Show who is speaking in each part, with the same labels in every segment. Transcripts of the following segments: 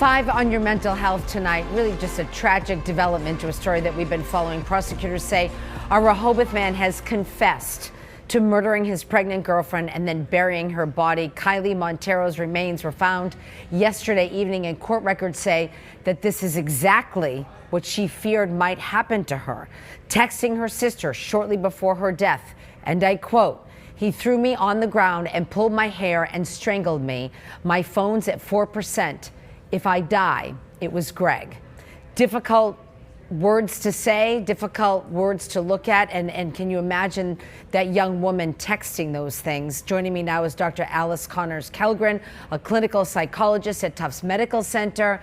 Speaker 1: 5 on your mental health tonight. Really just a tragic development to a story that we've been following. Prosecutors say a Rehoboth man has confessed to murdering his pregnant girlfriend and then burying her body. Kylie Montero's remains were found yesterday evening, and court records say that this is exactly what she feared might happen to her. Texting her sister shortly before her death, and I quote, "He threw me on the ground and pulled my hair and strangled me. My phone's at 4%. If I die, it was Greg." Difficult words to say, difficult words to look at, and can you imagine that young woman texting those things? Joining me now is Dr. Alice Connors-Kellgren, a clinical psychologist at Tufts Medical Center.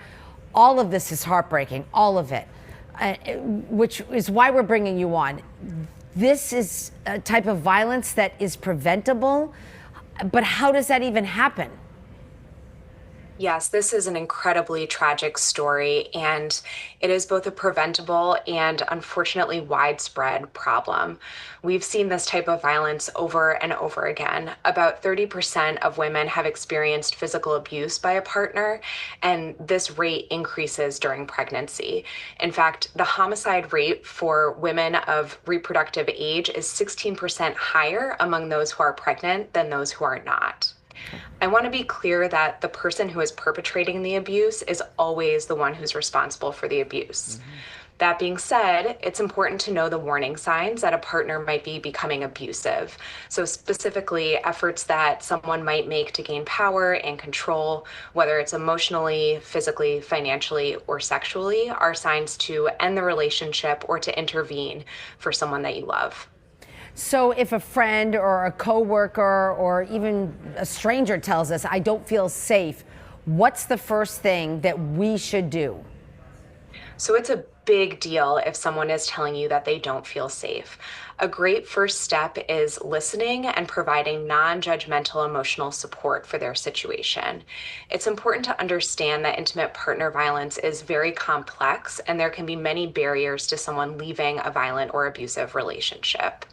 Speaker 1: All of this is heartbreaking, all of it, which is why we're bringing you on. This is a type of violence that is preventable, but how does that even happen?
Speaker 2: Yes, this is an incredibly tragic story, and it is both a preventable and unfortunately widespread problem. We've seen this type of violence over and over again. About 30% of women have experienced physical abuse by a partner, and this rate increases during pregnancy. In fact, the homicide rate for women of reproductive age is 16% higher among those who are pregnant than those who are not. I want to be clear that the person who is perpetrating the abuse is always the one who's responsible for the abuse. That being said, it's important to know the warning signs that a partner might be becoming abusive. So specifically, efforts that someone might make to gain power and control, whether it's emotionally, physically, financially, or sexually, are signs to end the relationship or to intervene for someone that you love.
Speaker 1: So if a friend or a coworker or even a stranger tells us, "I don't feel safe," what's the first thing that we should do?
Speaker 2: So it's a big deal if someone is telling you that they don't feel safe. A great first step is listening and providing non-judgmental emotional support for their situation. It's important to understand that intimate partner violence is very complex, and there can be many barriers to someone leaving a violent or abusive relationship.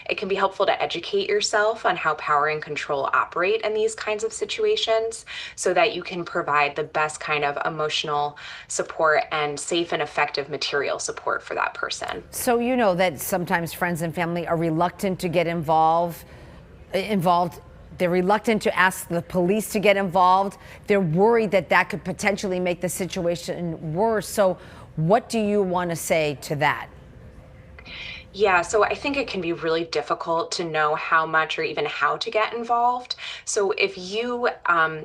Speaker 2: It can be helpful to educate yourself on how power and control operate in these kinds of situations so that you can provide the best kind of emotional support and safe and effective material support for that person.
Speaker 1: So you know that sometimes friends and family are reluctant to get involved. They're reluctant to ask the police to get involved. They're worried that that could potentially make the situation worse. So what do you want to say to that?
Speaker 2: Yeah, so I think it can be really difficult to know how much or even how to get involved. So if you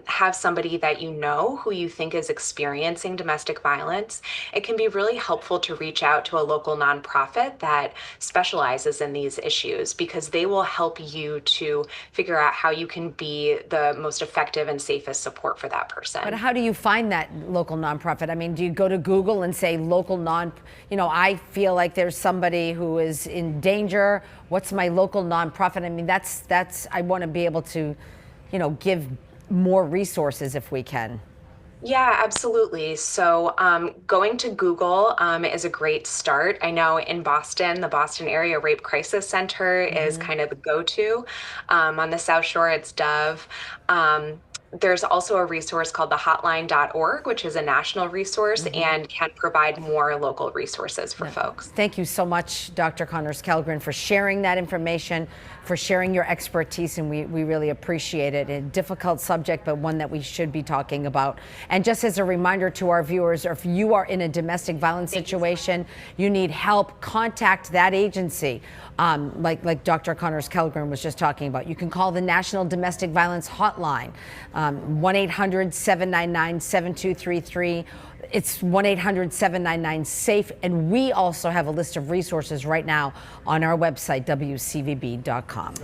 Speaker 2: have somebody that you know who you think is experiencing domestic violence, it can be really helpful to reach out to a local nonprofit that specializes in these issues, because they will help you to figure out how you can be the most effective and safest support for that person.
Speaker 1: But how do you find that local nonprofit? I mean, do you go to Google and say local I feel like there's somebody who is in danger. What's my local nonprofit? I mean, that's I want to be able to, give more resources if we can.
Speaker 2: Yeah, absolutely. So going to Google is a great start. I know in Boston, the Boston Area Rape Crisis Center is kind of the go-to. On the South Shore, it's Dove. There's also a resource called the hotline.org, which is a national resource and can provide more local resources for folks.
Speaker 1: Thank you so much, Dr. Connors-Kellgren, for sharing that information, for sharing your expertise, and we really appreciate it. A difficult subject, but one that we should be talking about. And just as a reminder to our viewers, if you are in a domestic violence situation, you need help, contact that agency. Like Dr. Connors-Kellgren was just talking about. You can call the National Domestic Violence Hotline, 1-800-799-7233. It's 1-800-799-SAFE. And we also have a list of resources right now on our website, WCVB.com.